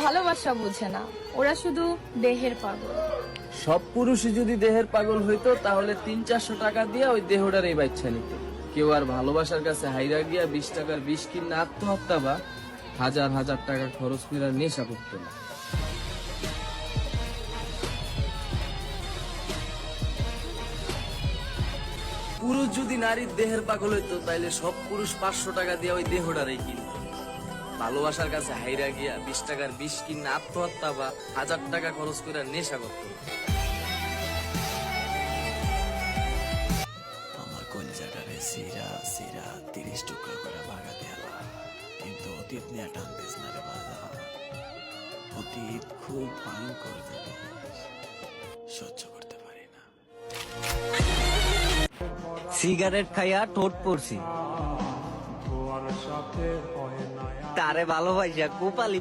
ভালোবাসা বুঝে না, ওরা শুধু দেহের পাগল। সব পুরুষই যদি দেহের পাগল হইতো তাহলে 300-400 টাকা দিয়ে ওই দেহটার এই বাচ্চা নিত। কেউ আর ভালোবাসার কাছে হাইরা গিয়া 20 টাকার বিষ কিনা আত্মহত্যা বা হাজার হাজার টাকা খরচ করে নেশা করতো না। পুরুষ যদি নারীর দেহের পাগল হইতো তাইলে সব পুরুষ 500 টাকা দিয়ে ওই দেহটারই কিনত। ভালোবাসার কাছে হাইরা গিয়া 20 টাকার বিষ কিনা আত্মহত্যা বা হাজার টাকা খরচ করে নেশা করতো না। আমার কলিজাটারে সিরা সিরা 30 টুকরো করে ভাগা দেলা, কিন্তু অতীত নিয়ে টানতেছ না রে বাজা। অতীত খুব ভয়ঙ্কর জিনিস, সহ্য করতে পারি না। সিগারেট খাইয়া ঠোঁট পড়ছি, তারে ভালোবাসা কোপালি